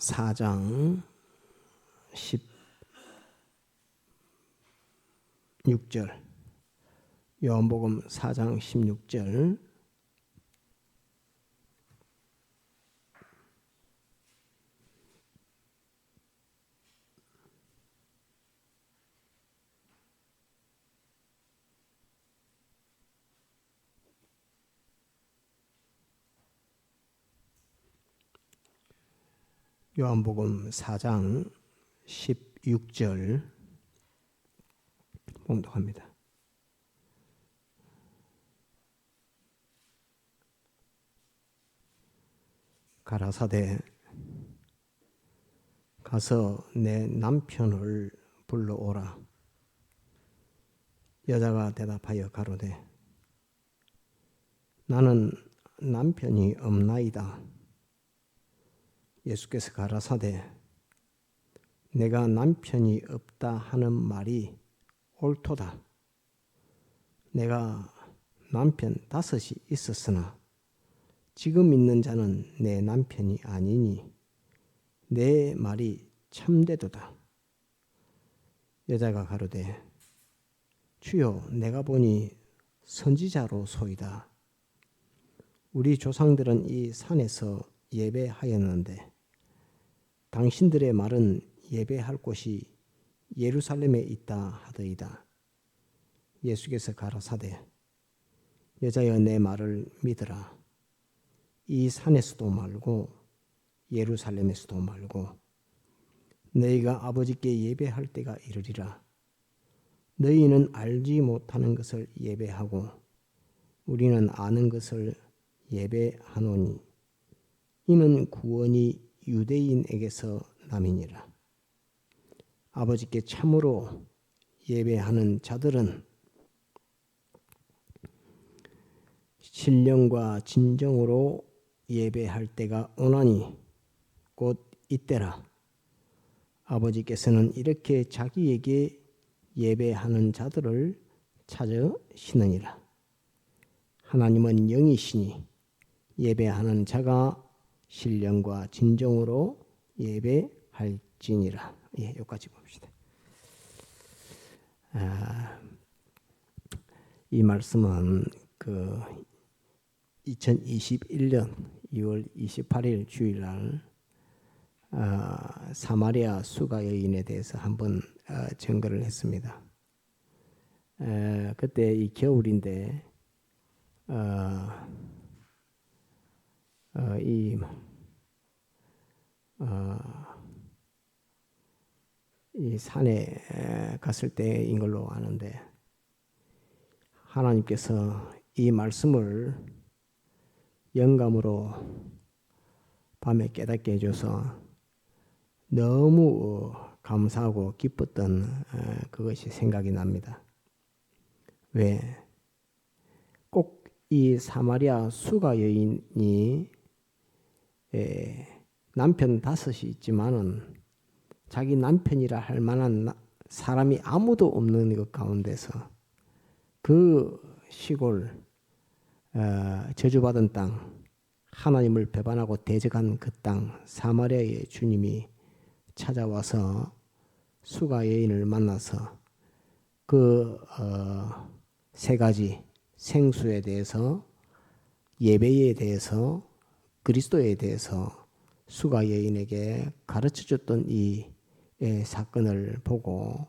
4장 16절, 요한복음 4장 16절. 요한복음 4장 16절 봉독합니다. 가라사대 가서 내 남편을 불러오라. 여자가 대답하여 가로되 나는 남편이 없나이다. 예수께서 가라사대 내가 남편이 없다 하는 말이 옳도다. 내가 남편 5이 있었으나 지금 있는 자는 내 남편이 아니니 내 말이 참되도다. 여자가 가로되 주여 내가 보니 선지자로소이다. 우리 조상들은 이 산에서 예배하였는데 당신들의 말은 예배할 곳이 예루살렘에 있다 하더이다. 예수께서 가라사대 여자여 내 말을 믿으라. 이 산에서도 말고 예루살렘에서도 말고 너희가 아버지께 예배할 때가 이르리라. 너희는 알지 못하는 것을 예배하고 우리는 아는 것을 예배하노니 이는 구원이 유대인에게서 남이니라. 아버지께 참으로 예배하는 자들은 신령과 진정으로 예배할 때가 오나니 곧 이때라. 아버지께서는 이렇게 자기에게 예배하는 자들을 찾으시느니라. 하나님은 영이시니 예배하는 자가 신령과 진정으로 예배할지니라. 여기까지 봅시다. 이 말씀은 2021년 2월 28일 주일날 사마리아 수가 여인에 대해서 한번 증거를 했습니다. 그때 이 겨울인데 이 산에 갔을 때인 걸로 아는데 하나님께서 이 말씀을 영감으로 밤에 깨닫게 해줘서 너무 감사하고 기뻤던 그것이 생각이 납니다. 왜? 꼭 이 사마리아 수가 여인이 남편 5이 있지만은 자기 남편이라 할 만한 사람이 아무도 없는 것 가운데서 그 시골 저주받은 땅, 하나님을 배반하고 대적한 그 땅 사마리아의 주님이 찾아와서 수가 여인을 만나서 그 3가지 생수에 대해서, 예배에 대해서, 그리스도에 대해서 수가 여인에게 가르쳐줬던 이 사건을 보고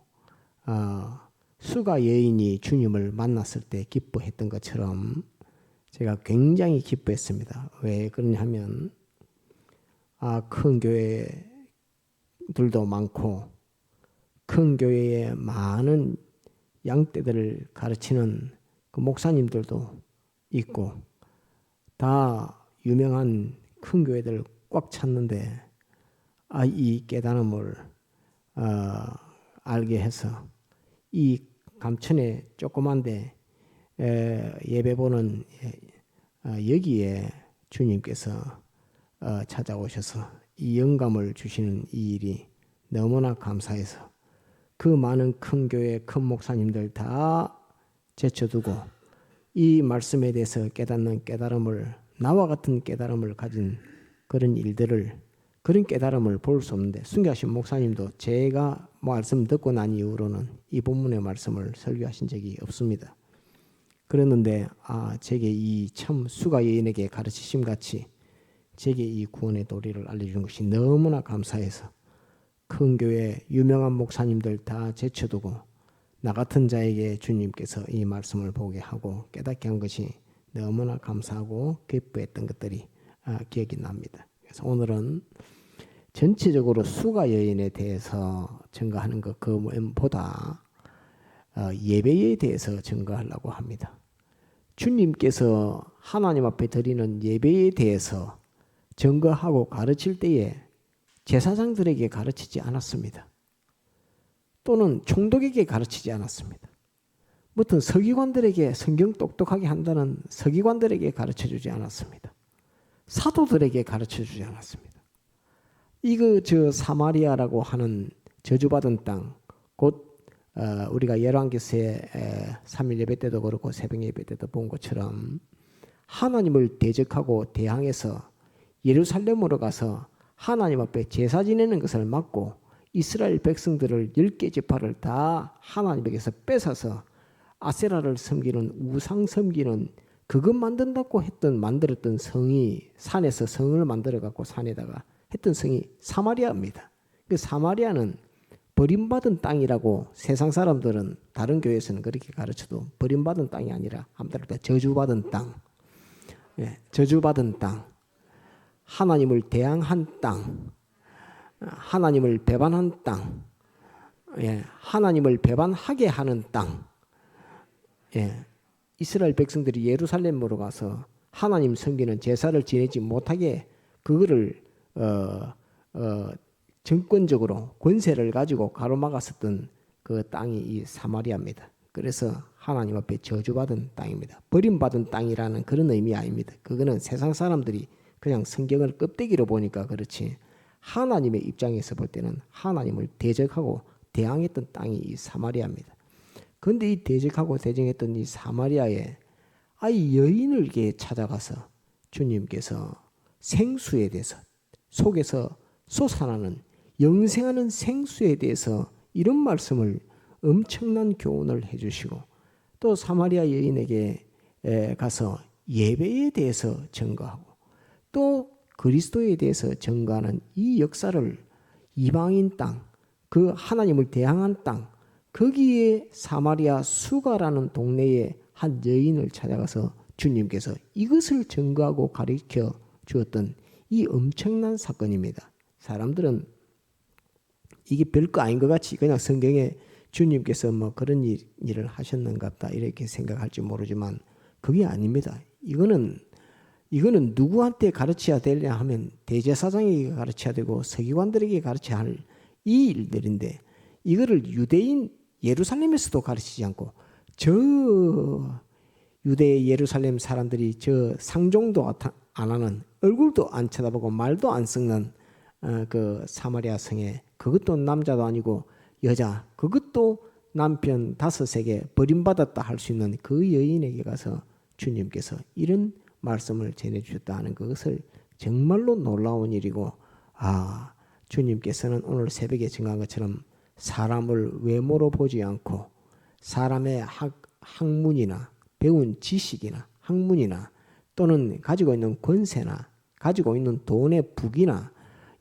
수가 여인이 주님을 만났을 때 기뻐했던 것처럼 제가 굉장히 기뻐했습니다. 왜 그러냐 하면 큰 교회들도 많고 큰 교회에 많은 양떼들을 가르치는 그 목사님들도 있고 다 유명한 큰 교회들 꽉 찼는데 이 깨달음을 알게 해서 이 감천에 조그만데 예배보는 여기에 주님께서 찾아오셔서 이 영감을 주시는 이 일이 너무나 감사해서 그 많은 큰 교회 큰 목사님들 다 제쳐두고 이 말씀에 대해서 깨닫는 깨달음을, 나와 같은 깨달음을 가진 그런 일들을 그런 깨달음을 볼 수 없는데 순교하신 목사님도 제가 말씀 듣고 난 이후로는 이 본문의 말씀을 설교하신 적이 없습니다. 그랬는데 제게 이 참 수가 여인에게 가르치심 같이 제게 이 구원의 도리를 알려주는 것이 너무나 감사해서 큰 교회 유명한 목사님들 다 제쳐두고 나 같은 자에게 주님께서 이 말씀을 보게 하고 깨닫게 한 것이 너무나 감사하고 기뻐했던 것들이 기억이 납니다. 그래서 오늘은 전체적으로 수가 여인에 대해서 증거하는 것 그보다 예배에 대해서 증거하려고 합니다. 주님께서 하나님 앞에 드리는 예배에 대해서 증거하고 가르칠 때에 제사장들에게 가르치지 않았습니다. 또는 총독에게 가르치지 않았습니다. 무튼 서기관들에게 성경 똑똑하게 한다는 서기관들에게 가르쳐주지 않았습니다. 사도들에게 가르쳐주지 않았습니다. 저 사마리아라고 하는 저주받은 땅, 곧 우리가 열왕기서에 3일 예배 때도 그렇고 새벽 예배 때도 본 것처럼 하나님을 대적하고 대항해서 예루살렘으로 가서 하나님 앞에 제사 지내는 것을 막고 이스라엘 백성들을 10개 지파를 다 하나님에게서 뺏어서 아세라를 섬기는 우상 섬기는 그것 만든다고 만들었던 성이 산에서 성을 만들어 갖고 산에다가 했던 성이 사마리아입니다. 그 사마리아는 버림받은 땅이라고 세상 사람들은 다른 교회에서는 그렇게 가르쳐도 버림받은 땅이 아니라 한마디로 저주받은 땅, 저주받은 땅, 하나님을 대항한 땅, 하나님을 배반한 땅, 하나님을 배반하게 하는 땅. 이스라엘 백성들이 예루살렘으로 가서 하나님 섬기는 제사를 지내지 못하게 그거를 정권적으로 권세를 가지고 가로막았었던 그 땅이 이 사마리아입니다. 그래서 하나님 앞에 저주받은 땅입니다. 버림받은 땅이라는 그런 의미 아닙니다. 그거는 세상 사람들이 그냥 성경을 껍데기로 보니까 그렇지 하나님의 입장에서 볼 때는 하나님을 대적하고 대항했던 땅이 이 사마리아입니다. 그런데 이 대적하고 대적했던 이 사마리아에 이 여인을 이렇게 찾아가서 주님께서 생수에 대해서 속에서 솟아나는 영생하는 생수에 대해서 이런 말씀을 엄청난 교훈을 해주시고 또 사마리아 여인에게 가서 예배에 대해서 증거하고 또 그리스도에 대해서 증거하는 이 역사를 이방인 땅, 그 하나님을 대항한 땅, 거기에 사마리아 수가라는 동네에 한 여인을 찾아가서 주님께서 이것을 증거하고 가르쳐 주었던 이 엄청난 사건입니다. 사람들은 이게 별거 아닌 것 같이 그냥 성경에 주님께서 뭐 그런 일을 하셨는가 보다 이렇게 생각할지 모르지만 그게 아닙니다. 이거는 누구한테 가르쳐야 되냐 하면 대제사장에게 가르쳐야 되고 서기관들에게 가르쳐야 할 이 일들인데 이거를 유대인 예루살렘에서도 가르치지 않고 저 유대 예루살렘 사람들이 저 상종도 안 하는 얼굴도 안 쳐다보고 말도 안 섞는 그 사마리아 성에 그것도 남자도 아니고 여자 그것도 남편 5에게 버림받았다 할 수 있는 그 여인에게 가서 주님께서 이런 말씀을 전해주셨다 하는 그것을 정말로 놀라운 일이고 주님께서는 오늘 새벽에 증거한 것처럼 사람을 외모로 보지 않고 사람의 학문이나 배운 지식이나 학문이나 또는 가지고 있는 권세나 가지고 있는 돈의 부귀나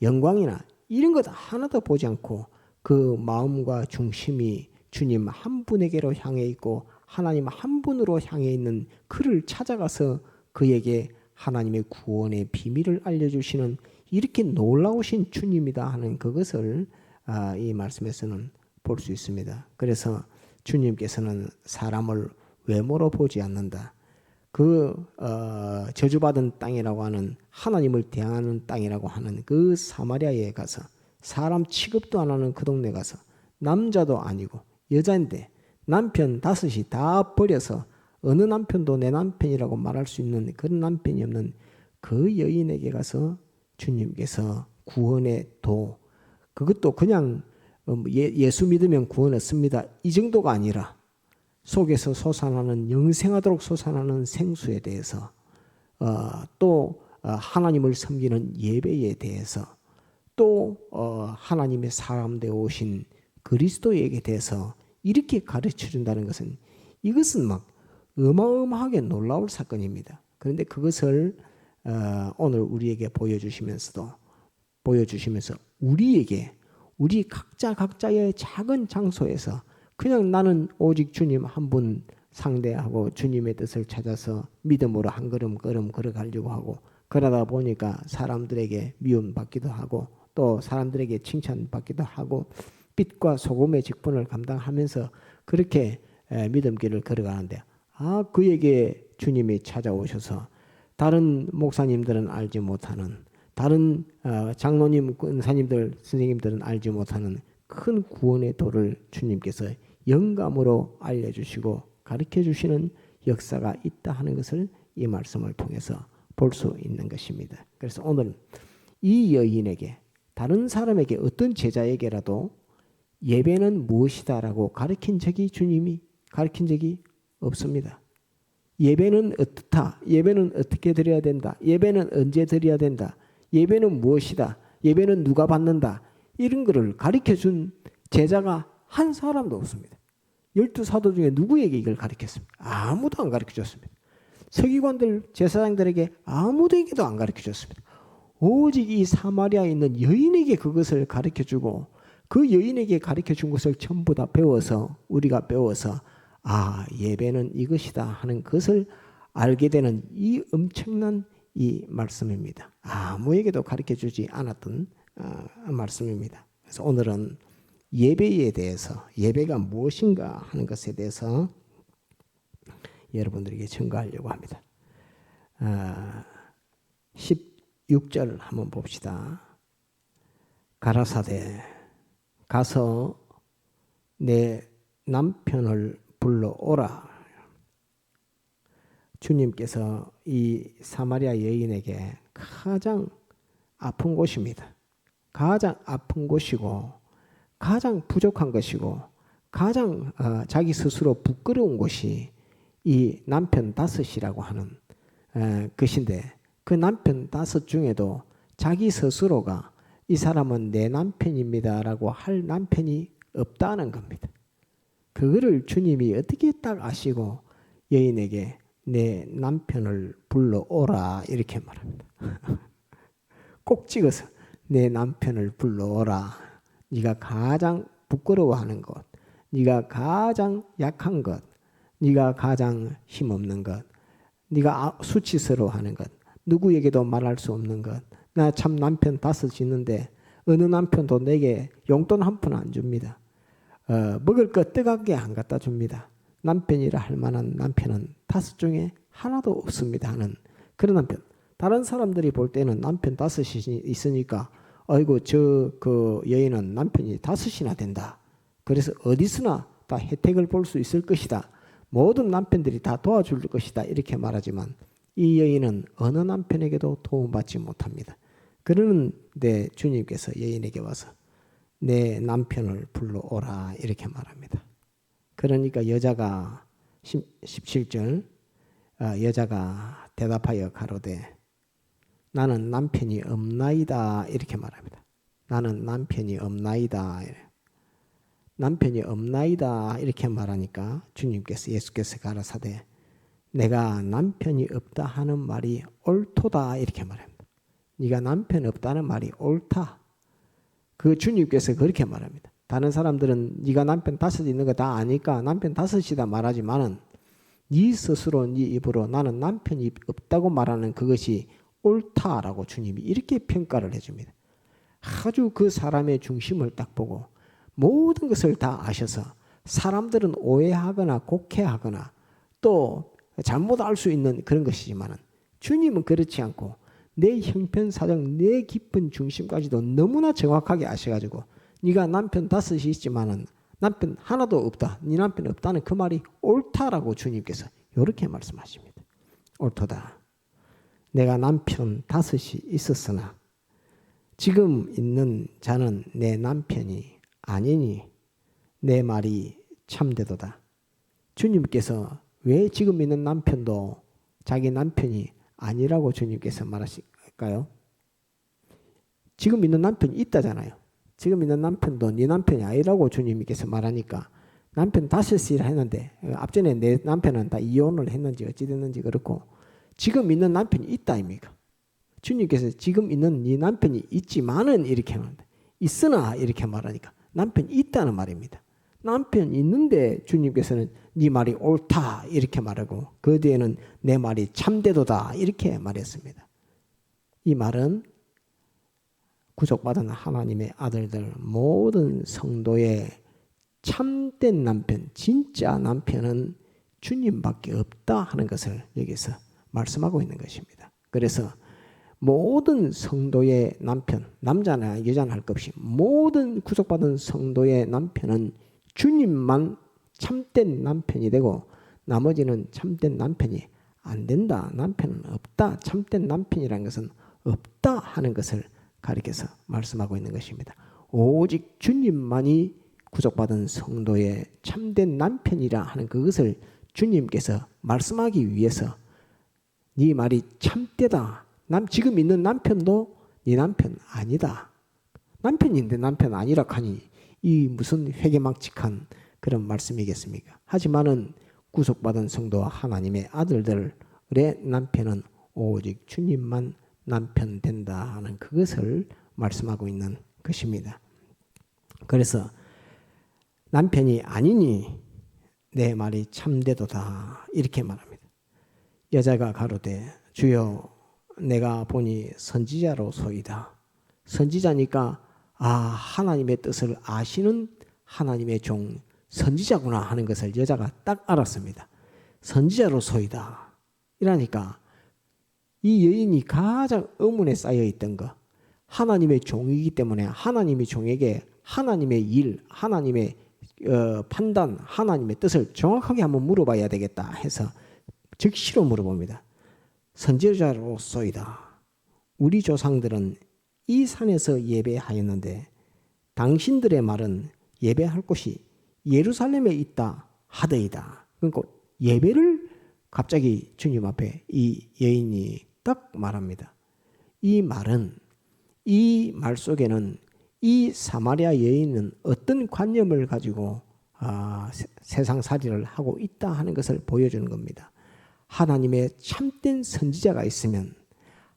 영광이나 이런 것 하나도 보지 않고 그 마음과 중심이 주님 한 분에게로 향해 있고 하나님 한 분으로 향해 있는 그를 찾아가서 그에게 하나님의 구원의 비밀을 알려주시는 이렇게 놀라우신 주님이다 하는 그것을 이 말씀에서는 볼 수 있습니다. 그래서 주님께서는 사람을 외모로 보지 않는다. 저주받은 땅이라고 하는 하나님을 대항하는 땅이라고 하는 그 사마리아에 가서 사람 취급도 안 하는 그 동네 가서 남자도 아니고 여자인데 남편 5이 다 버려서 어느 남편도 내 남편이라고 말할 수 있는 그런 남편이 없는 그 여인에게 가서 주님께서 구원의 도 그것도 그냥 예수 믿으면 구원 얻습니다. 이 정도가 아니라 속에서 솟아나는 영생하도록 솟아나는 생수에 대해서 또 하나님을 섬기는 예배에 대해서 또 하나님의 사람 되어 오신 그리스도에게 대해서 이렇게 가르쳐 준다는 것은 이것은 막 어마어마하게 놀라울 사건입니다. 그런데 그것을 오늘 우리에게 보여주시면서 우리 각자의 작은 장소에서 그냥 나는 오직 주님 한 분 상대하고 주님의 뜻을 찾아서 믿음으로 한 걸음 걸어가려고 하고, 그러다 보니까 사람들에게 미움받기도 하고 또 사람들에게 칭찬받기도 하고 빛과 소금의 직분을 감당하면서 그렇게 믿음길을 걸어가는데, 그에게 주님이 찾아오셔서 다른 목사님들은 알지 못하는, 다른 장로님, 권사님들, 선생님들은 알지 못하는 큰 구원의 도를 주님께서 영감으로 알려주시고 가르쳐주시는 역사가 있다 하는 것을 이 말씀을 통해서 볼 수 있는 것입니다. 그래서 오늘 이 여인에게, 다른 사람에게, 어떤 제자에게라도 예배는 무엇이다라고 주님이 가르친 적이 없습니다. 예배는 어떻다, 예배는 어떻게 드려야 된다, 예배는 언제 드려야 된다, 예배는 무엇이다, 예배는 누가 받는다, 이런 것을 가르쳐준 제자가 한 사람도 없습니다. 12사도 중에 누구에게 이걸 가르쳤습니까? 아무도 안 가르쳐줬습니다. 서기관들, 제사장들에게 아무에게도 안 가르쳐줬습니다. 오직 이 사마리아에 있는 여인에게 그것을 가르쳐주고, 그 여인에게 가르쳐준 것을 전부 다 우리가 배워서 예배는 이것이다 하는 것을 알게 되는 이 엄청난 이 말씀입니다. 아무에게도 가르쳐주지 않았던 말씀입니다. 그래서 오늘은 예배에 대해서, 예배가 무엇인가 하는 것에 대해서 여러분들에게 증거하려고 합니다. 16절 한번 봅시다. 가라사대 가서 내 남편을 불러오라. 주님께서 이 사마리아 여인에게 가장 아픈 곳입니다. 가장 아픈 곳이고 가장 부족한 것이고 가장 자기 스스로 부끄러운 곳이 이 남편 다섯이라고 하는 것인데, 그 남편 다섯 중에도 자기 스스로가 이 사람은 내 남편입니다라고 할 남편이 없다는 겁니다. 그거를 주님이 어떻게 딱 아시고 여인에게 내 남편을 불러오라 이렇게 말합니다. 꼭 찍어서 내 남편을 불러오라. 네가 가장 부끄러워하는 것, 네가 가장 약한 것, 네가 가장 힘없는 것, 네가 수치스러워하는 것, 누구에게도 말할 수 없는 것. 나 참 남편 다섯 있는데 어느 남편도 내게 용돈 한 푼 안 줍니다. 먹을 것 뜨겁게 안 갖다 줍니다. 남편이라 할 만한 남편은 다섯 중에 하나도 없습니다 하는 그런 남편. 다른 사람들이 볼 때는 남편 다섯이 있으니까 아이고 그 여인은 남편이 다섯이나 된다. 그래서 어디서나 다 혜택을 볼 수 있을 것이다. 모든 남편들이 다 도와줄 것이다. 이렇게 말하지만 이 여인은 어느 남편에게도 도움받지 못합니다. 그러는데 주님께서 여인에게 와서 내 남편을 불러오라 이렇게 말합니다. 그러니까 여자가 17절 여자가 대답하여 가로되 나는 남편이 없나이다 이렇게 말합니다. 나는 남편이 없나이다. 남편이 없나이다 이렇게 말하니까 예수께서 가라사대 내가 남편이 없다 하는 말이 옳도다 이렇게 말합니다. 네가 남편 없다는 말이 옳다. 그 주님께서 그렇게 말합니다. 다른 사람들은 네가 남편 다섯 있는 거 다 아니까 남편 다섯이다 말하지만은 네 스스로 네 입으로 나는 남편이 없다고 말하는 그것이 옳다라고 주님이 이렇게 평가를 해줍니다. 아주 그 사람의 중심을 딱 보고 모든 것을 다 아셔서 사람들은 오해하거나 곡해하거나 또 잘못 알 수 있는 그런 것이지만 주님은 그렇지 않고 내 형편사정, 내 깊은 중심까지도 너무나 정확하게 아셔가지고 네가 남편 다섯이 있지만은 남편 하나도 없다. 네 남편 없다는 그 말이 옳다라고 주님께서 이렇게 말씀하십니다. 옳도다. 내가 남편 다섯이 있었으나 지금 있는 자는 내 남편이 아니니 내 말이 참되도다. 주님께서 왜 지금 있는 남편도 자기 남편이 아니라고 주님께서 말하실까요? 지금 있는 남편이 있다잖아요. 지금 있는 남편도 네 남편이 아니라고 주님께서 말하니까 남편 다섯이라 했는데 앞전에 내 남편은 다 이혼을 했는지 어찌 됐는지 그렇고 지금 있는 남편이 있다 아닙니까? 주님께서 지금 있는 네 남편이 있지만은 이렇게 말합니다. 있으나 이렇게 말하니까 남편이 있다는 말입니다. 남편 있는데 주님께서는 네 말이 옳다 이렇게 말하고 그 뒤에는 내 말이 참되도다 이렇게 말했습니다. 이 말은 구속받은 하나님의 아들들 모든 성도의 참된 남편, 진짜 남편은 주님밖에 없다 하는 것을 여기서 말씀하고 있는 것입니다. 그래서 모든 성도의 남편, 남자나 여자나 할 것 없이 모든 구속받은 성도의 남편은 주님만 참된 남편이 되고 나머지는 참된 남편이 안 된다. 남편은 없다. 참된 남편이라는 것은 없다 하는 것을 가리켜서 말씀하고 있는 것입니다. 오직 주님만이 구속받은 성도의 참된 남편이라 하는 그것을 주님께서 말씀하기 위해서 네 말이 참되다. 지금 있는 남편도 네 남편 아니다. 남편인데 남편 아니라 하니 이 무슨 회개망측한 그런 말씀이겠습니까? 하지만은 구속받은 성도와 하나님의 아들들의 남편은 오직 주님만 남편 된다 하는 그것을 말씀하고 있는 것입니다. 그래서 남편이 아니니 내 말이 참되도다 이렇게 말합니다. 여자가 가로되 주여 내가 보니 선지자로소이다. 선지자니까 하나님의 뜻을 아시는 하나님의 종 선지자구나 하는 것을 여자가 딱 알았습니다. 선지자로소이다. 이러니까 이 여인이 가장 의문에 쌓여 있던 것, 하나님의 종이기 때문에 하나님의 종에게 하나님의 일, 하나님의 판단, 하나님의 뜻을 정확하게 한번 물어봐야 되겠다 해서 즉시로 물어봅니다. 선지자로소이다. 우리 조상들은 이 산에서 예배하였는데 당신들의 말은 예배할 곳이 예루살렘에 있다 하더이다. 그러니까 예배를 갑자기 주님 앞에 이 여인이 딱 말합니다. 이 말은 이 말 속에는 이 사마리아 여인은 어떤 관념을 가지고 세상살이를 하고 있다 하는 것을 보여주는 겁니다. 하나님의 참된 선지자가 있으면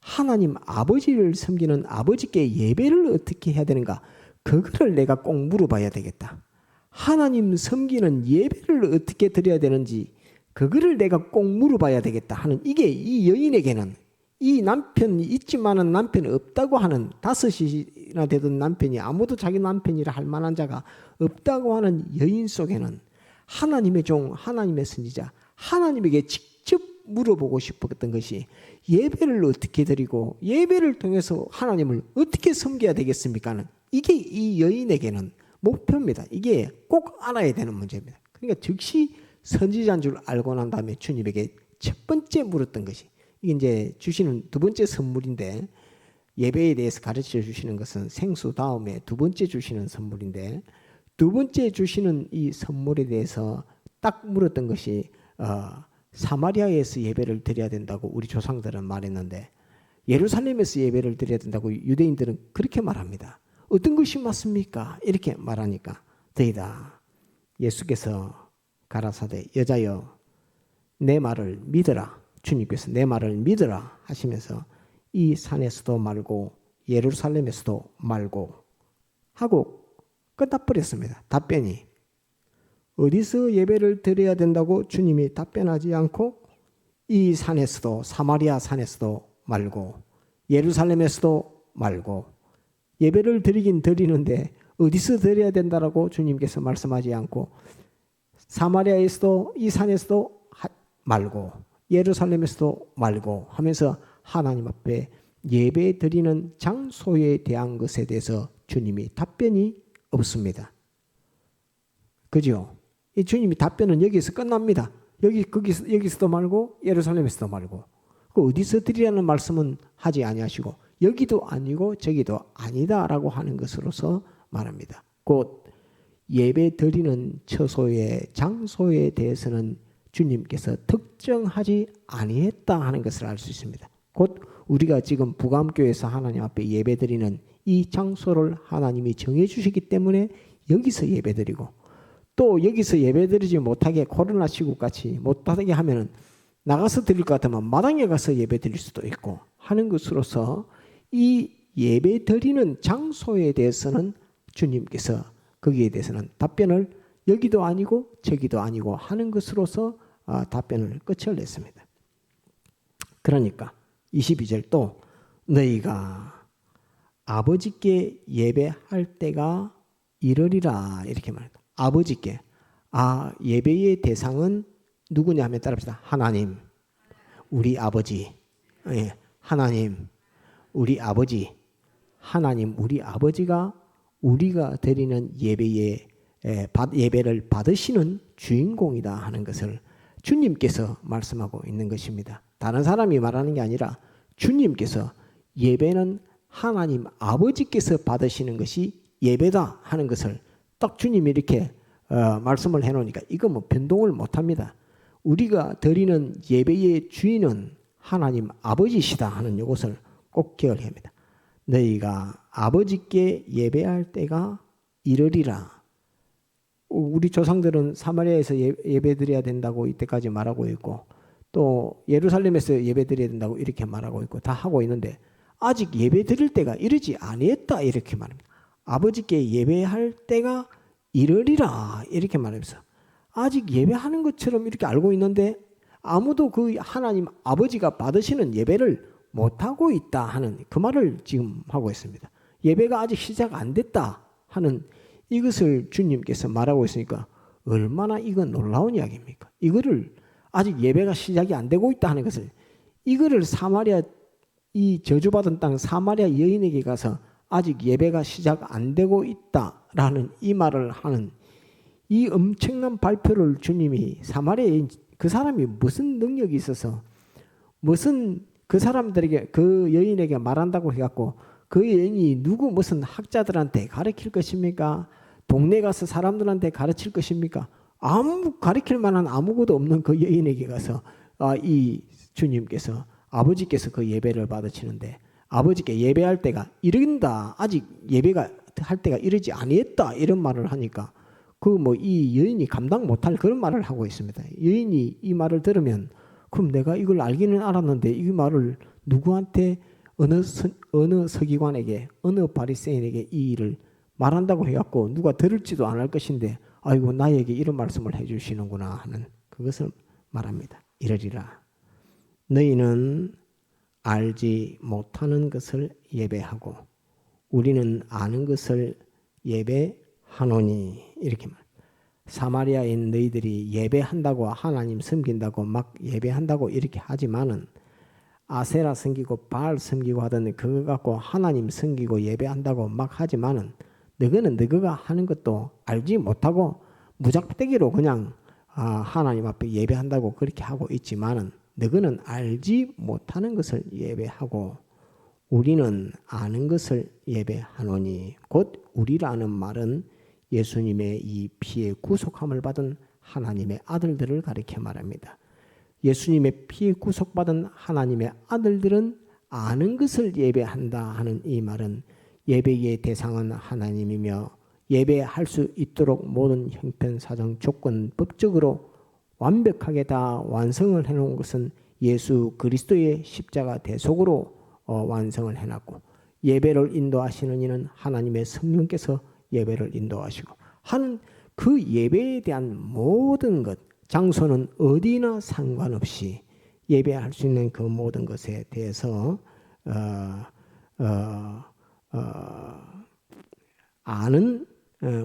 하나님 아버지를 섬기는 아버지께 예배를 어떻게 해야 되는가? 그거를 내가 꼭 물어봐야 되겠다. 하나님 섬기는 예배를 어떻게 드려야 되는지 그거를 내가 꼭 물어봐야 되겠다 하는 이게 이 여인에게는 이 남편이 있지만은 남편이 없다고 하는 다섯이나 되던 남편이 아무도 자기 남편이라 할 만한 자가 없다고 하는 여인 속에는 하나님의 종, 하나님의 선지자, 하나님에게 직접 물어보고 싶었던 것이 예배를 어떻게 드리고 예배를 통해서 하나님을 어떻게 섬겨야 되겠습니까는 이게 이 여인에게는 목표입니다. 이게 꼭 알아야 되는 문제입니다. 그러니까 즉시 선지자인 줄 알고 난 다음에 주님에게 첫 번째 물었던 것이 이게 이제 주시는 두 번째 선물인데 예배에 대해서 가르쳐 주시는 것은 생수 다음에 두 번째 주시는 선물인데 두 번째 주시는 이 선물에 대해서 딱 물었던 것이 사마리아에서 예배를 드려야 된다고 우리 조상들은 말했는데 예루살렘에서 예배를 드려야 된다고 유대인들은 그렇게 말합니다. 어떤 것이 맞습니까? 이렇게 말하니까 더이다. 예수께서 가라사대 여자여 내 말을 믿어라. 주님께서 내 말을 믿어라 하시면서 이 산에서도 말고 예루살렘에서도 말고 하고 끝나버렸습니다. 답변이 어디서 예배를 드려야 된다고 주님이 답변하지 않고 이 산에서도 사마리아 산에서도 말고 예루살렘에서도 말고 예배를 드리긴 드리는데 어디서 드려야 된다라고 주님께서 말씀하지 않고 사마리아에서도 이 산에서도 말고 예루살렘에서도 말고 하면서 하나님 앞에 예배 드리는 장소에 대한 것에 대해서 주님이 답변이 없습니다. 그죠? 이 주님이 답변은 여기서 끝납니다. 여기서도 말고 예루살렘에서도 말고 어디서 드리라는 말씀은 하지 아니하시고 여기도 아니고 저기도 아니다라고 하는 것으로서 말합니다. 곧 예배 드리는 처소의 장소에 대해서는 주님께서 특정하지 아니했다 하는 것을 알 수 있습니다. 곧 우리가 지금 부감교에서 하나님 앞에 예배 드리는 이 장소를 하나님이 정해 주시기 때문에 여기서 예배드리고, 또 여기서 예배드리지 못하게 코로나 시국같이 못하게 하면은 나가서 드릴 것 같으면 마당에 가서 예배 드릴 수도 있고 하는 것으로서 이 예배 드리는 장소에 대해서는 주님께서 거기에 대해서는 답변을 여기도 아니고 저기도 아니고 하는 것으로서 답변을 끝을 냈습니다. 그러니까 22절 또 너희가 아버지께 예배할 때가 이르리라 이렇게 말합니다. 아버지께. 예배의 대상은 누구냐면 따라합시다. 하나님, 우리 아버지. 예, 하나님, 우리 아버지. 하나님, 우리 아버지가 우리가 드리는 예배를 받으시는 주인공이다 하는 것을 주님께서 말씀하고 있는 것입니다. 다른 사람이 말하는 게 아니라 주님께서 예배는 하나님 아버지께서 받으시는 것이 예배다 하는 것을 딱 주님이 이렇게 말씀을 해놓으니까 이거 뭐 변동을 못합니다. 우리가 드리는 예배의 주인은 하나님 아버지시다 하는 이것을 꼭 기억해야 합니다. 너희가 아버지께 예배할 때가 이르리라. 우리 조상들은 사마리아에서 예배드려야 된다고 이때까지 말하고 있고, 또 예루살렘에서 예배드려야 된다고 이렇게 말하고 있고 다 하고 있는데 아직 예배드릴 때가 이르지 아니했다 이렇게 말합니다. 아버지께 예배할 때가 이르리라 이렇게 말하면서 아직 예배하는 것처럼 이렇게 알고 있는데 아무도 그 하나님 아버지가 받으시는 예배를 못하고 있다 하는 그 말을 지금 하고 있습니다. 예배가 아직 시작 안 됐다 하는 이것을 주님께서 말하고 있으니까 얼마나 이건 놀라운 이야기입니까? 이거를 아직 예배가 시작이 안 되고 있다 하는 것을, 이거를 사마리아, 이 저주받은 땅 사마리아 여인에게 가서 아직 예배가 시작 안 되고 있다라는 이 말을 하는 이 엄청난 발표를 주님이 사마리아 그 사람이 무슨 능력이 있어서 무슨 그 사람들에게 그 여인에게 말한다고 해갖고 그 여인이 누구 무슨 학자들한테 가르칠 것입니까? 동네 가서 사람들한테 가르칠 것입니까? 아무 가르칠 만한 아무것도 없는 그 여인에게 가서 이 주님께서 아버지께서 그 예배를 받으시는데 아버지께 예배할 때가 이른다, 아직 예배가 할 때가 이르지 아니했다 이런 말을 하니까 그 뭐 이 여인이 감당 못할 그런 말을 하고 있습니다. 여인이 이 말을 들으면 그럼 내가 이걸 알기는 알았는데 이 말을 누구한테 어느 서기관에게 어느 바리새인에게 이 일을 말한다고 해갖고 누가 들을지도 안 할 것인데 아이고 나에게 이런 말씀을 해주시는구나 하는 그것을 말합니다. 이러리라. 너희는 알지 못하는 것을 예배하고 우리는 아는 것을 예배하노니 이렇게 말. 사마리아인 너희들이 예배한다고 하나님 섬긴다고 막 예배한다고 이렇게 하지만은 아세라 섬기고 바알 섬기고 하던 그거 갖고 하나님 섬기고 예배한다고 막 하지만은 너희는 너희가 하는 것도 알지 못하고 무작대기로 그냥 하나님 앞에 예배한다고 그렇게 하고 있지만은 너희는 알지 못하는 것을 예배하고 우리는 아는 것을 예배하노니 곧 우리라는 말은 예수님의 이 피에 구속함을 받은 하나님의 아들들을 가리켜 말합니다. 예수님의 피에 구속받은 하나님의 아들들은 아는 것을 예배한다 하는 이 말은 예배의 대상은 하나님이며 예배할 수 있도록 모든 형편사정 조건 법적으로 완벽하게 다 완성을 해놓은 것은 예수 그리스도의 십자가 대속으로 완성을 해놨고 예배를 인도하시는 이는 하나님의 성령께서 예배를 인도하시고 하는 그 예배에 대한 모든 것, 장소는 어디나 상관없이 예배할 수 있는 그 모든 것에 대해서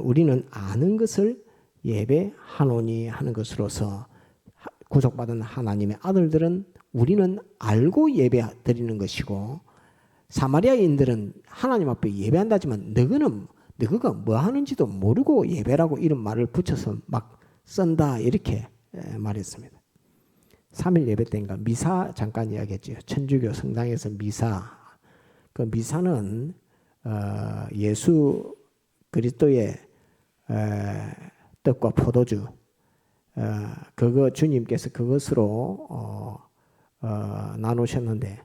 우리는 아는 것을 예배하노니 하는 것으로서 구속받은 하나님의 아들들은 우리는 알고 예배 드리는 것이고 사마리아인들은 하나님 앞에 예배한다지만 너희가 뭐 하는지도 모르고 예배라고 이런 말을 붙여서 막 쓴다 이렇게 말했습니다. 3일 예배 때인가 미사 잠깐 이야기했죠. 천주교 성당에서 미사. 그 미사는 예수 그리스도의 떡과 포도주 그거 주님께서 그것으로 나누셨는데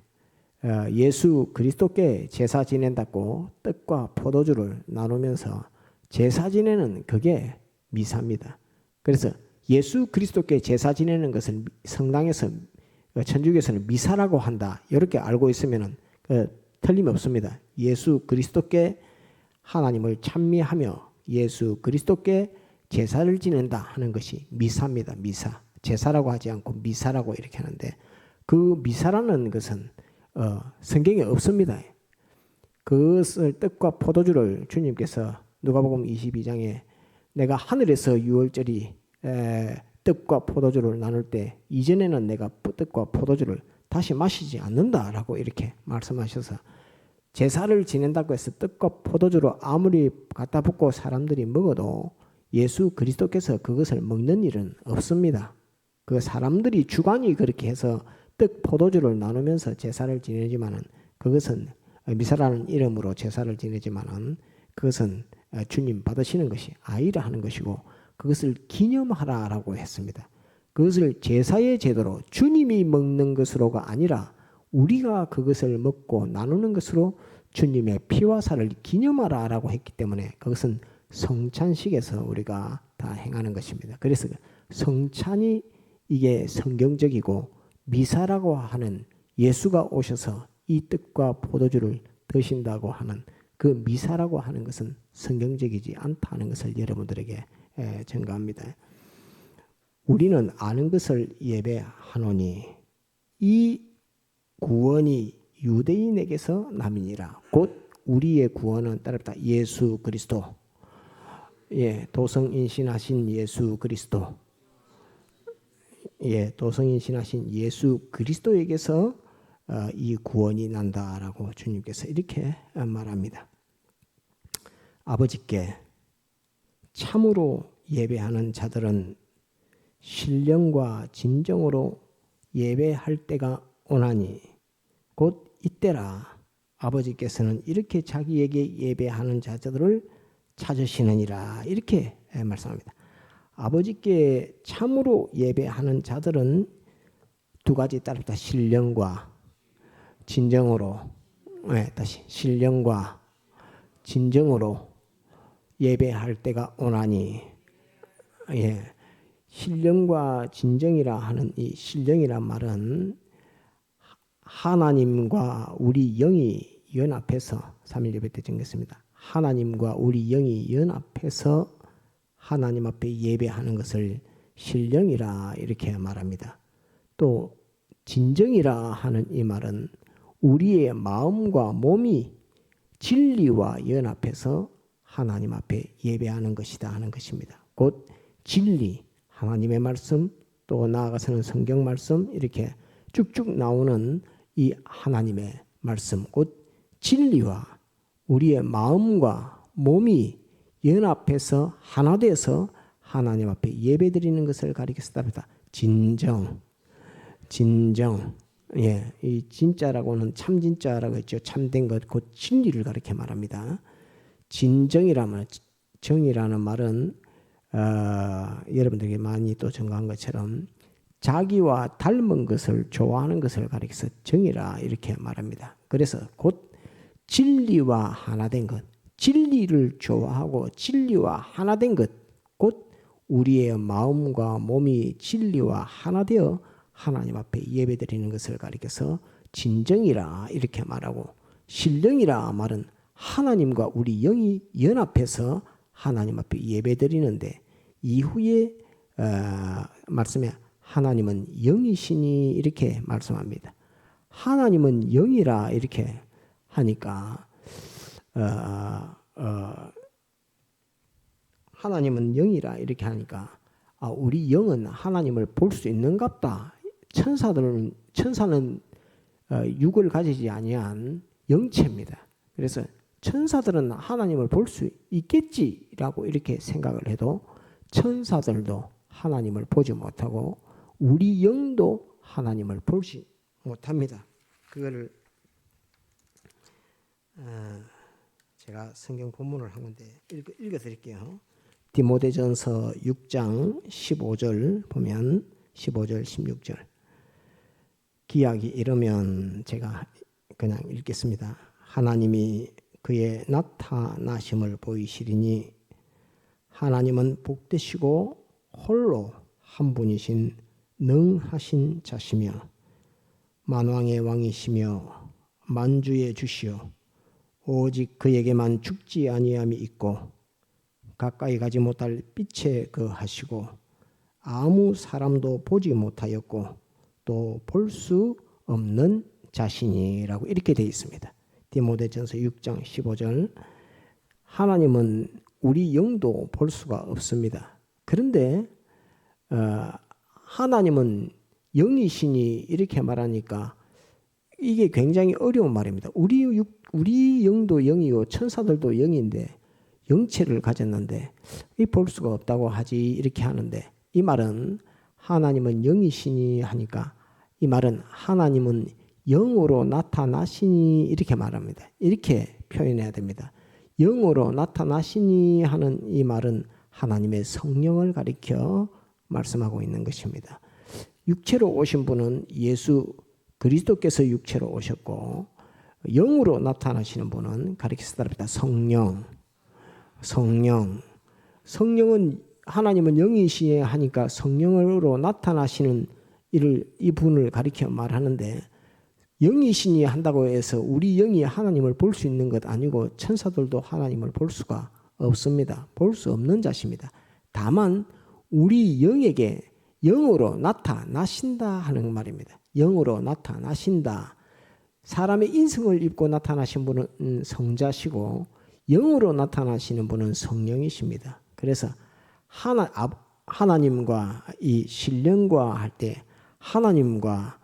예수 그리스도께 제사 지낸다고 떡과 포도주를 나누면서 제사 지내는 그게 미사입니다. 그래서 예수 그리스도께 제사 지내는 것을 성당에서 천주교에서는 미사라고 한다. 이렇게 알고 있으면 틀림없습니다. 예수 그리스도께 하나님을 찬미하며 예수 그리스도께 제사를 지낸다 하는 것이 미사입니다. 미사. 제사라고 하지 않고 미사라고 이렇게 하는데 그 미사라는 것은 성경에 없습니다. 그것을 떡과 포도주를 주님께서 누가복음 22장에 내가 하늘에서 유월절이 떡과 포도주를 나눌 때 이전에는 내가 떡과 포도주를 다시 마시지 않는다라고 이렇게 말씀하셔서 제사를 지낸다고 해서 떡과 포도주를 아무리 갖다 붓고 사람들이 먹어도 예수 그리스도께서 그것을 먹는 일은 없습니다. 그 사람들이 주관이 그렇게 해서 떡 포도주를 나누면서 제사를 지내지만은 그것은 미사라는 이름으로 제사를 지내지만은 그것은 주님 받으시는 것이 아니라 하는 것이고 그것을 기념하라라고 했습니다. 그것을 제사의 제도로 주님이 먹는 것으로가 아니라 우리가 그것을 먹고 나누는 것으로 주님의 피와 살을 기념하라라고 했기 때문에 그것은 성찬식에서 우리가 다 행하는 것입니다. 그래서 성찬이 이게 성경적이고 미사라고 하는 예수가 오셔서 이 떡과 포도주를 드신다고 하는 그 미사라고 하는 것은 성경적이지 않다는 것을 여러분들에게 증거합니다. 우리는 아는 것을 예배하노니 이 구원이 유대인에게서 남이니라. 곧 우리의 구원은 따르다 예수 그리스도, 도성인신하신 예수 그리스도, 도성인신하신 예수 그리스도에게서 이 구원이 난다라고 주님께서 이렇게 말합니다. 아버지께 참으로 예배하는 자들은 신령과 진정으로 예배할 때가 오나니 곧 이때라. 아버지께서는 이렇게 자기에게 예배하는 자들을 찾으시느니라. 이렇게 말씀합니다. 아버지께 참으로 예배하는 자들은 두 가지 따릅니다. 신령과 진정으로, 다시 신령과 진정으로 예배할 때가 오나니, 신령과 진정이라 하는 이 신령이란 말은 하나님과 우리 영이 연합해서 3일 예배 때 정했습니다. 하나님과 우리 영이 연합해서 하나님 앞에 예배하는 것을 신령이라 이렇게 말합니다. 또 진정이라 하는 이 말은 우리의 마음과 몸이 진리와 연합해서 하나님 앞에 예배하는 것이다 하는 것입니다. 곧 진리, 하나님의 말씀, 또 나아가서는 성경 말씀 이렇게 쭉쭉 나오는 이 하나님의 말씀, 곧 진리와 우리의 마음과 몸이 연합해서 하나 돼서 하나님 앞에 예배드리는 것을 가리켰습니다. 진정, 이 진짜라고는 참 진짜라고 했죠. 참된 것, 곧 진리를 가리켜 말합니다. 진정이라면 정이라는 말은 여러분들에게 많이 또 증거한 것처럼 자기와 닮은 것을 좋아하는 것을 가리켜서 정이라 이렇게 말합니다. 그래서 곧 진리와 하나된 것, 진리를 좋아하고 진리와 하나된 것, 곧 우리의 마음과 몸이 진리와 하나 되어 하나님 앞에 예배드리는 것을 가리켜서 진정이라 이렇게 말하고, 신령이라 말은 하나님과 우리 영이 연합해서 하나님 앞에 예배드리는데, 이후에 말씀에 하나님은 영이시니 이렇게 말씀합니다. 하나님은 영이라 이렇게 하니까 하나님은 영이라 이렇게 하니까 우리 영은 하나님을 볼 수 있는갑다. 천사는 육을 가지지 아니한 영체입니다. 그래서 천사들은 하나님을 볼 수 있겠지라고 이렇게 생각을 해도 천사들도 하나님을 보지 못하고 우리 영도 하나님을 보지 못합니다. 그거를 제가 성경 본문을 한 건데 읽어드릴게요. 디모데전서 6장 15절 보면 15절 16절 기약이 이르면 제가 그냥 읽겠습니다. 하나님이 그의 나타나심을 보이시리니 하나님은 복되시고 홀로 한 분이신 능하신 자시며 만왕의 왕이시며 만주의 주시오 오직 그에게만 죽지 아니함이 있고 가까이 가지 못할 빛에 거하시고 아무 사람도 보지 못하였고 또 볼 수 없는 자신이라고 이렇게 되어 있습니다. 디모데전서 6장 15절 하나님은 우리 영도 볼 수가 없습니다. 그런데 하나님은 영이시니 이렇게 말하니까 이게 굉장히 어려운 말입니다. 우리 영도 영이고 천사들도 영인데 영체를 가졌는데 이 볼 수가 없다고 하지 이렇게 하는데 이 말은 하나님은 영이시니 하니까 이 말은 하나님은 영으로 나타나시니 이렇게 말합니다. 이렇게 표현해야 됩니다. 영으로 나타나시니 하는 이 말은 하나님의 성령을 가리켜 말씀하고 있는 것입니다. 육체로 오신 분은 예수 그리스도께서 육체로 오셨고 영으로 나타나시는 분은 가리켜서 답니다. 성령은 하나님은 영이시에 하니까 성령으로 나타나시는 이 분을 가리켜 말하는데 영이시니 한다고 해서 우리 영이 하나님을 볼 수 있는 것 아니고 천사들도 하나님을 볼 수가 없습니다. 볼 수 없는 자십니다. 다만 우리 영에게 영으로 나타나신다 하는 말입니다. 영으로 나타나신다. 사람의 인성을 입고 나타나신 분은 성자시고 영으로 나타나시는 분은 성령이십니다. 그래서 하나님과 이 신령과 할 때 하나님과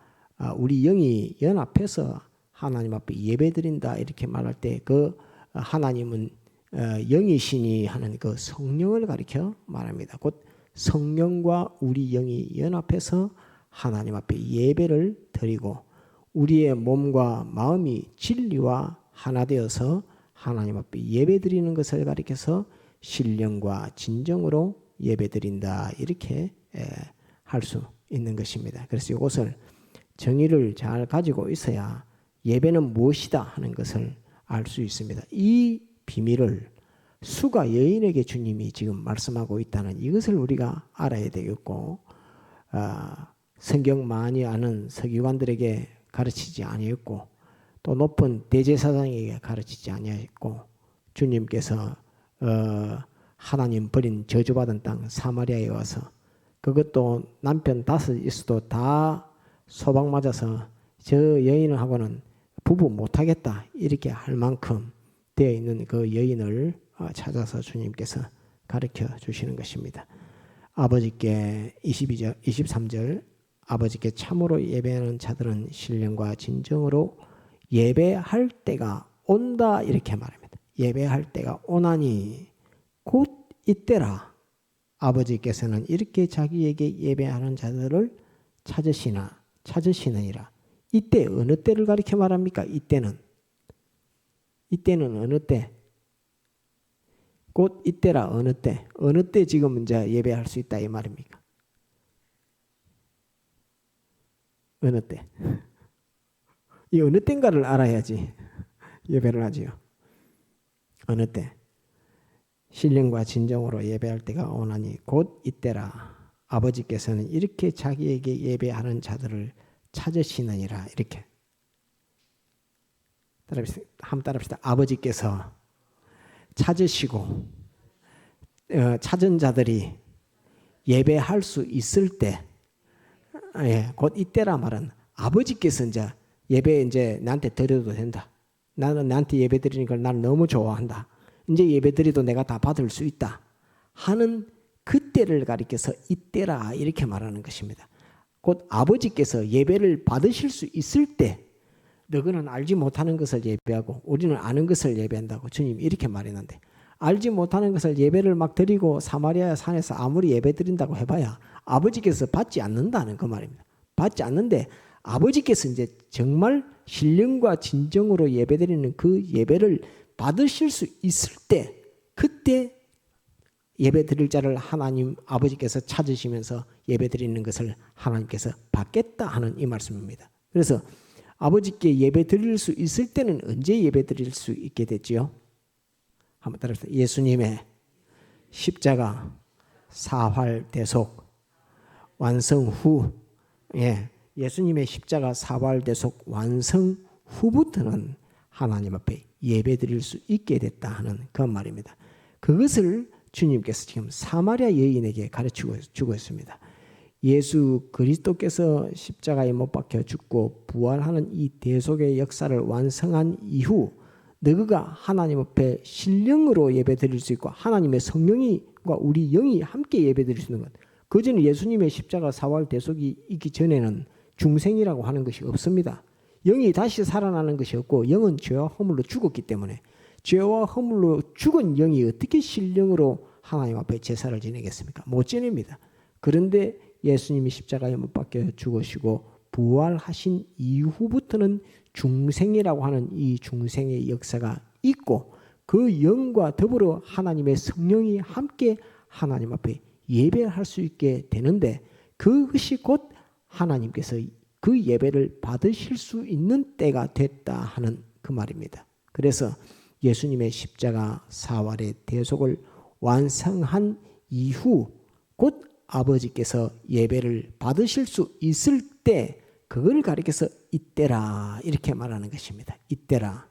우리 영이 연합해서 하나님 앞에 예배드린다 이렇게 말할 때 그 하나님은 영이시니 하는 그 성령을 가리켜 말합니다. 곧 성령과 우리 영이 연합해서 하나님 앞에 예배를 드리고 우리의 몸과 마음이 진리와 하나 되어서 하나님 앞에 예배드리는 것을 가리켜서 신령과 진정으로 예배드린다 이렇게 할 수 있는 것입니다. 그래서 이것을 정의를 잘 가지고 있어야 예배는 무엇이다 하는 것을 알 수 있습니다. 이 비밀을 수가 여인에게 주님이 지금 말씀하고 있다는 이것을 우리가 알아야 되겠고 성경 많이 아는 서기관들에게 가르치지 아니했고 또 높은 대제사장에게 가르치지 아니했고 주님께서 하나님 버린 저주받은 땅 사마리아에 와서 그것도 남편 5 있어도 다 소방 맞아서 저 여인하고는 부부 못하겠다 이렇게 할 만큼 되어 있는 그 여인을 찾아서 주님께서 가르쳐 주시는 것입니다. 아버지께 23절 아버지께 참으로 예배하는 자들은 신령과 진정으로 예배할 때가 온다 이렇게 말합니다. 예배할 때가 오나니 곧 이때라. 아버지께서는 이렇게 자기에게 예배하는 자들을 찾으시느니라. 이때 어느 때를 가리켜 말합니까? 이때는 어느 때? 곧 이때라. 어느 때 지금 이제 예배할 수 있다 이 말입니까? 어느 때? 이 어느 때인가를 알아야지 예배를 하지요. 어느 때? 신령과 진정으로 예배할 때가 오나니 곧 이때라. 아버지께서는 이렇게 자기에게 예배하는 자들을 찾으시느니라. 이렇게 한번 따라합시다. 아버지께서 찾으시고 찾은 자들이 예배할 수 있을 때, 곧 이때라 말은 아버지께서 이제 예배 이제 나한테 드려도 된다. 나는 나한테 예배 드리는 걸 나는 너무 좋아한다. 이제 예배 드려도 내가 다 받을 수 있다 하는 그때를 가리켜서 이때라 이렇게 말하는 것입니다. 곧 아버지께서 예배를 받으실 수 있을 때 너희는 알지 못하는 것을 예배하고 우리는 아는 것을 예배한다고 주님 이렇게 말했는데 알지 못하는 것을 예배를 막 드리고 사마리아 산에서 아무리 예배 드린다고 해봐야 아버지께서 받지 않는다는 그 말입니다. 받지 않는데 아버지께서 이제 정말 신령과 진정으로 예배 드리는 그 예배를 받으실 수 있을 때 그때 예배 드릴 자를 하나님 아버지께서 찾으시면서 예배 드리는 것을 하나님께서 받겠다 하는 이 말씀입니다. 그래서 아버지께 예배 드릴 수 있을 때는 언제 예배 드릴 수 있게 됐지요? 한번 따라서 예수님의 십자가 사활대속 완성 후, 예수님의 십자가 사활대속 완성 후부터는 하나님 앞에 예배 드릴 수 있게 됐다 하는 그런 말입니다. 그것을 주님께서 지금 사마리아 여인에게 가르치고 주고 있습니다. 예수 그리스도께서 십자가에 못 박혀 죽고 부활하는 이 대속의 역사를 완성한 이후 너희가 하나님 앞에 신령으로 예배드릴 수 있고 하나님의 성령과 우리 영이 함께 예배드릴 수 있는 것. 그전에 예수님의 십자가 사활 대속이 있기 전에는 중생이라고 하는 것이 없습니다. 영이 다시 살아나는 것이 없고 영은 죄와 허물로 죽었기 때문에 죄와 허물로 죽은 영이 어떻게 신령으로 하나님 앞에 제사를 지내겠습니까? 못 지냅니다. 그런데 예수님이 십자가에 못 박혀 죽으시고 부활하신 이후부터는 중생이라고 하는 이 중생의 역사가 있고 그 영과 더불어 하나님의 성령이 함께 하나님 앞에 예배할 수 있게 되는데 그것이 곧 하나님께서 그 예배를 받으실 수 있는 때가 됐다 하는 그 말입니다. 그래서 예수님의 십자가 사활의 대속을 완성한 이후 곧 아버지께서 예배를 받으실 수 있을 때 그걸 가리켜서 이때라 이렇게 말하는 것입니다. 이때라.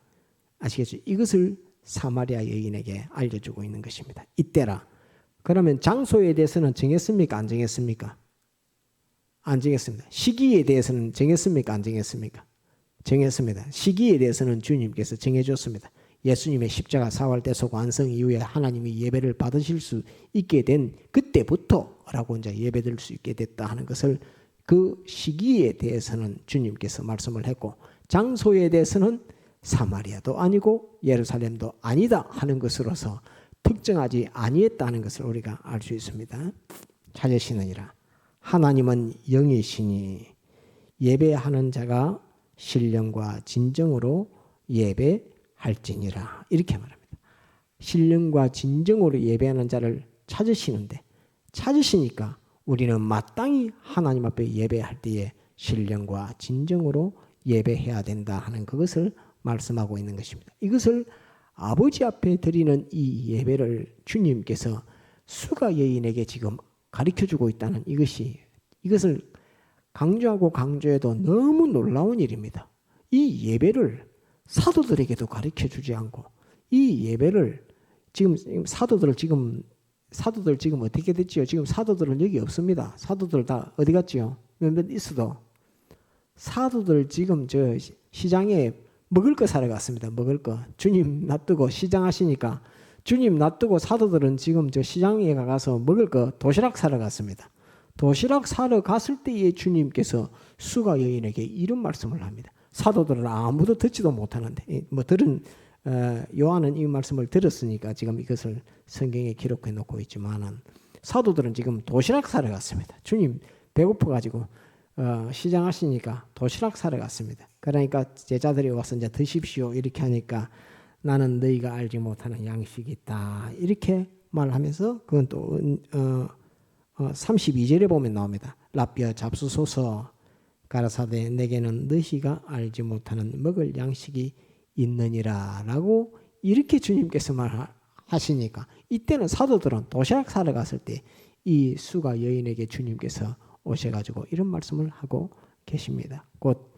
아시겠죠? 이것을 사마리아 여인에게 알려주고 있는 것입니다. 이때라. 그러면 장소에 대해서는 정했습니까? 안 정했습니까? 안 정했습니다. 시기에 대해서는 정했습니까? 안 정했습니까? 정했습니다. 시기에 대해서는 주님께서 정해줬습니다. 예수님의 십자가 사활대속 완성 이후에 하나님이 예배를 받으실 수 있게 된 그때부터라고 이제 예배드릴 수 있게 됐다 하는 것을 그 시기에 대해서는 주님께서 말씀을 했고 장소에 대해서는 사마리아도 아니고 예루살렘도 아니다 하는 것으로서 특정하지 아니했다는 것을 우리가 알 수 있습니다. 찾으시느니라. 하나님은 영이시니 예배하는 자가 신령과 진정으로 예배할지니라. 이렇게 말합니다. 신령과 진정으로 예배하는 자를 찾으시는데 찾으시니까 우리는 마땅히 하나님 앞에 예배할 때에 신령과 진정으로 예배해야 된다 하는 그것을 말씀하고 있는 것입니다. 이것을 아버지 앞에 드리는 이 예배를 주님께서 수가 여인에게 지금 가르쳐주고 있다는 이것을 강조하고 강조해도 너무 놀라운 일입니다. 이 예배를 사도들에게도 가르쳐주지 않고 이 예배를 지금 사도들 지금 어떻게 됐지요? 지금 사도들은 여기 없습니다. 사도들 다 어디 갔지요? 몇몇 있어도 사도들 지금 저 시장에 먹을 거 사러 갔습니다. 먹을 거. 주님 놔두고 시장 하시니까 주님 놔두고 사도들은 지금 저 시장에 가서 먹을 거 도시락 사러 갔습니다. 도시락 사러 갔을 때에 주님께서 수가 여인에게 이런 말씀을 합니다. 사도들은 아무도 듣지도 못하는데 뭐 들은 요한은 이 말씀을 들었으니까 지금 이것을 성경에 기록해 놓고 있지만은 사도들은 지금 도시락 사러 갔습니다. 주님 배고파 가지고 시장 하시니까 도시락 사러 갔습니다. 그러니까 제자들이 와서 이제 드십시오 이렇게 하니까 나는 너희가 알지 못하는 양식이 있다 이렇게 말하면서 그건 또 32절에 보면 나옵니다. 라비아 잡수소서 가라사대 내게는 너희가 알지 못하는 먹을 양식이 있느니라 라고 이렇게 주님께서 말하시니까 이때는 사도들은 도시락 사러 갔을 때 이 수가 여인에게 주님께서 오셔가지고 이런 말씀을 하고 계십니다. 곧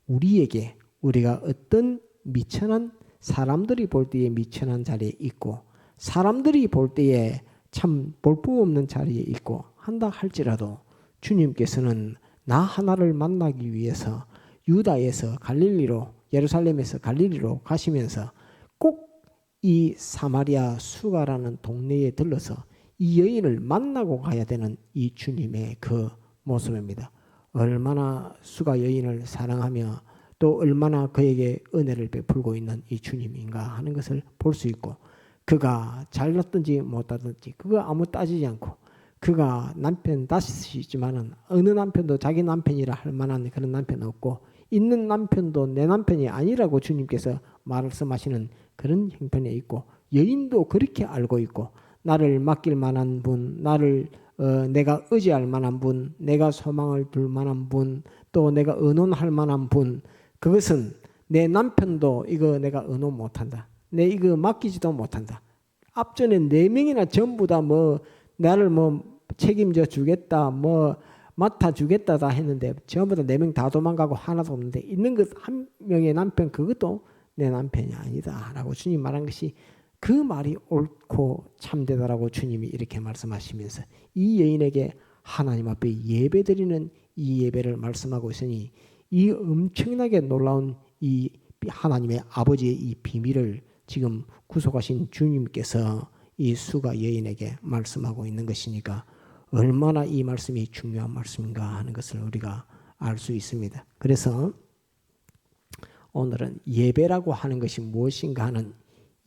우리에게 우리가 어떤 미천한 사람들이 볼 때에 미천한 자리에 있고 사람들이 볼 때에 참 볼품없는 자리에 있고 한다 할지라도 주님께서는 나 하나를 만나기 위해서 유다에서 갈릴리로 예루살렘에서 갈릴리로 가시면서 꼭 이 사마리아 수가라는 동네에 들러서 이 여인을 만나고 가야 되는 이 주님의 그 모습입니다. 얼마나 수가 여인을 사랑하며 또 얼마나 그에게 은혜를 베풀고 있는 이 주님인가 하는 것을 볼 수 있고 그가 잘났든지 못하든지 그거 아무 따지지 않고 그가 남편 다시지만은 어느 남편도 자기 남편이라 할 만한 그런 남편 없고 있는 남편도 내 남편이 아니라고 주님께서 말씀하시는 그런 형편에 있고 여인도 그렇게 알고 있고 나를 맡길 만한 분, 나를 내가 의지할 만한 분, 내가 소망을 둘 만한 분, 또 내가 의논할 만한 분 그것은 내 남편도 이거 내가 의논 못한다. 내 이거 맡기지도 못한다. 앞전에 4명이나 전부 다 뭐 나를 뭐 책임져 주겠다, 뭐 맡아 주겠다 다 했는데 전부 다 4명 다 도망가고 하나도 없는데 있는 것 한 명의 남편 그것도 내 남편이 아니다라고 주님 말한 것이 그 말이 옳고 참되다라고 주님이 이렇게 말씀하시면서 이 여인에게 하나님 앞에 예배드리는 이 예배를 말씀하고 있으니 이 엄청나게 놀라운 이 하나님의 아버지의 이 비밀을 지금 구속하신 주님께서 이 수가 여인에게 말씀하고 있는 것이니까 얼마나 이 말씀이 중요한 말씀인가 하는 것을 우리가 알 수 있습니다. 그래서 오늘은 예배라고 하는 것이 무엇인가 하는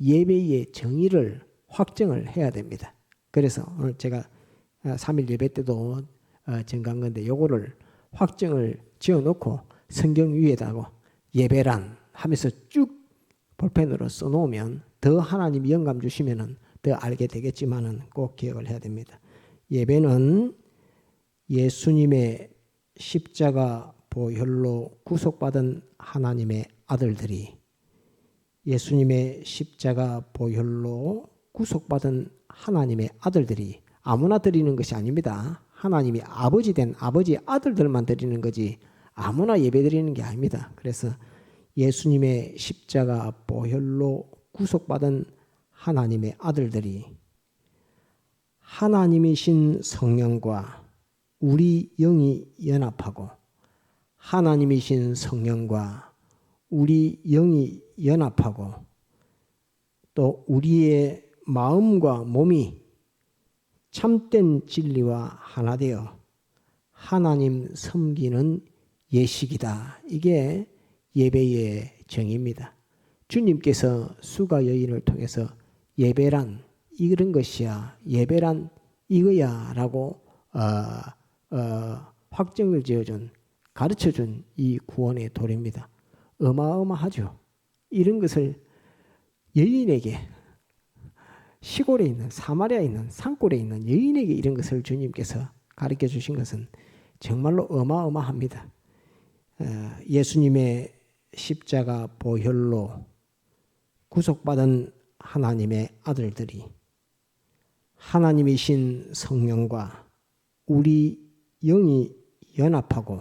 예배의 정의를 확정을 해야 됩니다. 그래서 오늘 제가 3일 예배 때도 증거한 건데 요거를 확정을 지어놓고 성경 위에다가 예배란 하면서 쭉 볼펜으로 써놓으면 더 하나님이 영감 주시면은 더 알게 되겠지만은 꼭 기억을 해야 됩니다. 예배는 예수님의 십자가 보혈로 구속받은 하나님의 아들들이 예수님의 십자가 보혈로 구속받은 하나님의 아들들이 아무나 드리는 것이 아닙니다. 하나님이 아버지 된 아버지 아들들만 드리는 거지 아무나 예배 드리는 게 아닙니다. 그래서 예수님의 십자가 보혈로 구속받은 하나님의 아들들이 하나님이신 성령과 우리 영이 연합하고 하나님이신 성령과 우리 영이 연합하고 또 우리의 마음과 몸이 참된 진리와 하나 되어 하나님 섬기는 예식이다. 이게 예배의 정의입니다. 주님께서 수가 여인을 통해서 예배란 이런 것이야, 예배란 이거야 라고 확정을 지어준, 가르쳐준 이 구원의 도리입니다. 어마어마하죠. 이런 것을 여인에게 시골에 있는 사마리아에 있는 산골에 있는 여인에게 이런 것을 주님께서 가르쳐 주신 것은 정말로 어마어마합니다. 예수님의 십자가 보혈로 구속받은 하나님의 아들들이 하나님이신 성령과 우리 영이 연합하고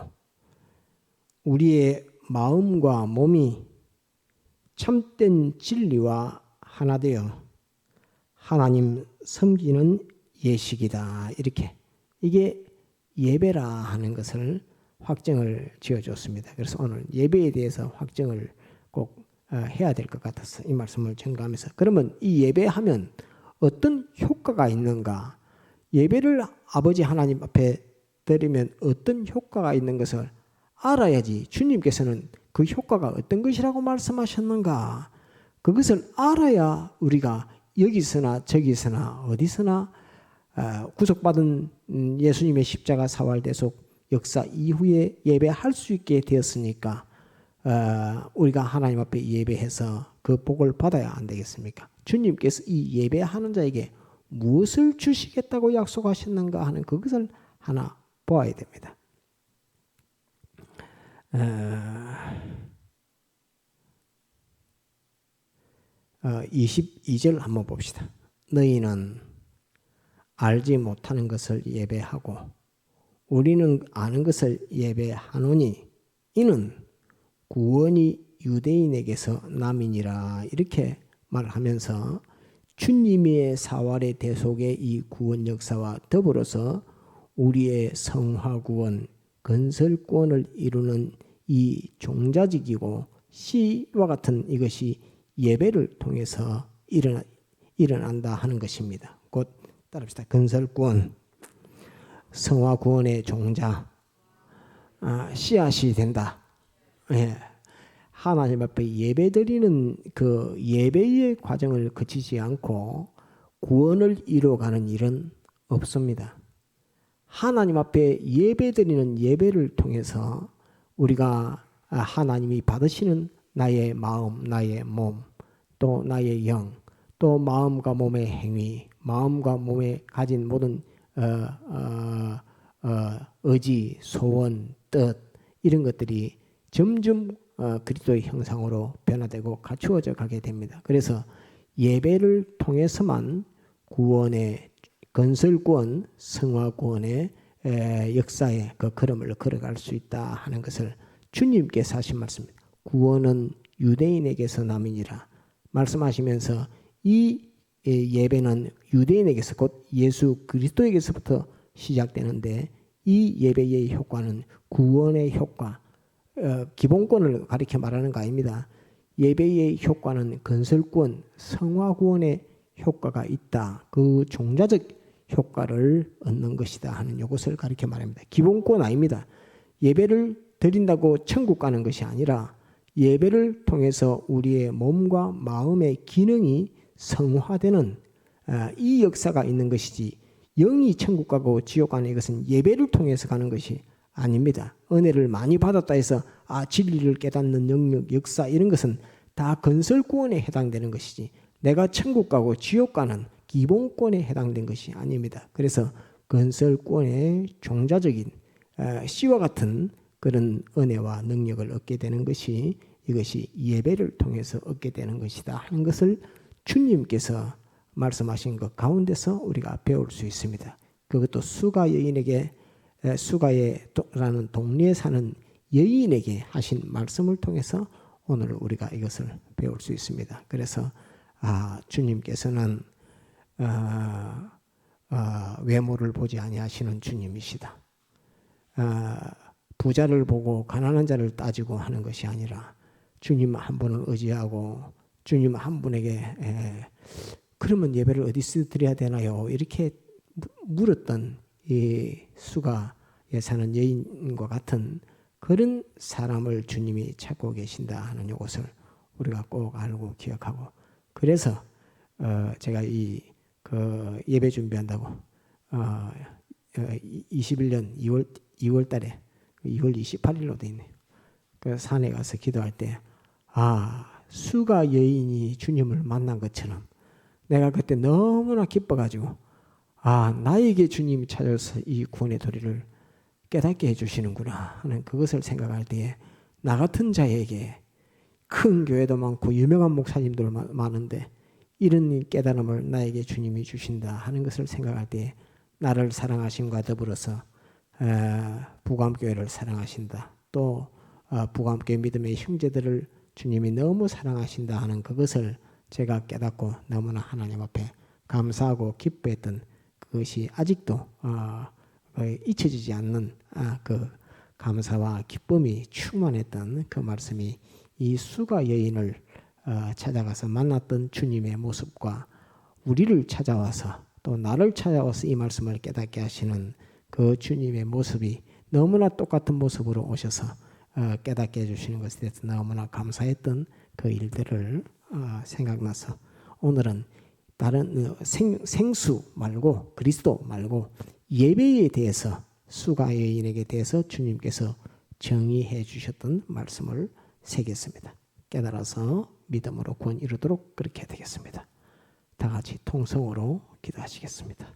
우리의 마음과 몸이 참된 진리와 하나 되어 하나님 섬기는 예식이다. 이렇게 이게 예배라 하는 것을 확정을 지어줬습니다. 그래서 오늘 예배에 대해서 확정을 꼭 해야 될 것 같아서 이 말씀을 전가하면서 그러면 이 예배하면 어떤 효과가 있는가? 예배를 아버지 하나님 앞에 드리면 어떤 효과가 있는 것을 알아야지 주님께서는 그 효과가 어떤 것이라고 말씀하셨는가? 그것을 알아야 우리가 여기서나 저기서나 어디서나 구속받은 예수님의 십자가 사활 대속 역사 이후에 예배할 수 있게 되었으니까 우리가 하나님 앞에 예배해서 그 복을 받아야 안 되겠습니까? 주님께서 이 예배하는 자에게 무엇을 주시겠다고 약속하셨는가 하는 그것을 하나 보아야 됩니다. 22절 한번 봅시다. 너희는 알지 못하는 것을 예배하고 우리는 아는 것을 예배하노니 이는 구원이 유대인에게서 남이니라. 이렇게 말하면서 주님의 사활의 대속의 이 구원 역사와 더불어서 우리의 성화 구원, 건설 구원을 이루는 이 종자직이고 시와 같은 이것이 예배를 통해서 일어난다 하는 것입니다. 곧 따라합시다. 건설 구원, 성화 구원의 종자, 씨앗이 된다. 예. 하나님 앞에 예배드리는 그 예배의 과정을 거치지 않고 구원을 이루어가는 일은 없습니다. 하나님 앞에 예배드리는 예배를 통해서 우리가 하나님이 받으시는 나의 마음, 나의 몸, 또 나의 영, 또 마음과 몸의 행위, 마음과 몸에 가진 모든 의지, 소원, 뜻 이런 것들이 점점 그리스도의 형상으로 변화되고 갖추어져 가게 됩니다. 그래서 예배를 통해서만 구원의 건설구원, 성화구원의 역사의 그 걸음을 걸어갈 수 있다 하는 것을 주님께서 하신 말씀입니다. 구원은 유대인에게서 남이니라 말씀하시면서 이 예배는 유대인에게서 곧 예수 그리스도에게서부터 시작되는데 이 예배의 효과는 구원의 효과, 기본권을 가리켜 말하는 거 아닙니다. 예배의 효과는 건설구원, 성화구원의 효과가 있다. 그 종자적 효과를 얻는 것이다 하는 이것을 가리켜 말합니다. 기본권 아닙니다. 예배를 드린다고 천국 가는 것이 아니라 예배를 통해서 우리의 몸과 마음의 기능이 성화되는 이 역사가 있는 것이지 영이 천국 가고 지옥 가는 것은 예배를 통해서 가는 것이 아닙니다. 은혜를 많이 받았다 해서 진리를 깨닫는 능력, 역사 이런 것은 다 건설구원에 해당되는 것이지 내가 천국 가고 지옥 가는 기본권에 해당된 것이 아닙니다. 그래서 건설구원의 종자적인 씨와 같은 그런 은혜와 능력을 얻게 되는 것이 이것이 예배를 통해서 얻게 되는 것이다 하는 것을 주님께서 말씀하신 것 가운데서 우리가 배울 수 있습니다. 그것도 수가 여인에게 수가라는 동네에 사는 여인에게 하신 말씀을 통해서 오늘 우리가 이것을 배울 수 있습니다. 그래서 주님께서는 외모를 보지 아니하시는 주님이시다. 부자를 보고 가난한 자를 따지고 하는 것이 아니라 주님 한 분을 의지하고 주님 한 분에게 그러면 예배를 어디서 드려야 되나요? 이렇게 물었던 이 수가에 사는 여인과 같은 그런 사람을 주님이 찾고 계신다 하는 이것을 우리가 꼭 알고 기억하고 그래서 제가 그 예배 준비한다고 21년 2월 달에 2월 28일로 돼 있네요. 그 산에 가서 기도할 때 수가 여인이 주님을 만난 것처럼 내가 그때 너무나 기뻐가지고 나에게 주님이 찾아서 이 구원의 도리를 깨닫게 해주시는구나 하는 그것을 생각할 때에 나 같은 자에게 큰 교회도 많고 유명한 목사님들 많은데 이런 깨달음을 나에게 주님이 주신다 하는 것을 생각할 때에 나를 사랑하심과 더불어서 부감교회를 사랑하신다. 또 부감교회 믿음의 형제들을 주님이 너무 사랑하신다 하는 그것을 제가 깨닫고 너무나 하나님 앞에 감사하고 기뻐했던 그것이 아직도 잊혀지지 않는 그 감사와 기쁨이 충만했던 그 말씀이 이 수가 여인을 찾아가서 만났던 주님의 모습과 우리를 찾아와서 또 나를 찾아와서 이 말씀을 깨닫게 하시는 그 주님의 모습이 너무나 똑같은 모습으로 오셔서 깨닫게 해주시는 것에 대해서 너무나 감사했던 그 일들을 생각나서 오늘은 다른 생수 말고 그리스도 말고 예배에 대해서 수가 여인에게 대해서 주님께서 정의해 주셨던 말씀을 새겼습니다. 깨달아서 믿음으로 구원 이루도록 그렇게 되겠습니다. 다 같이 통성으로 기도하시겠습니다.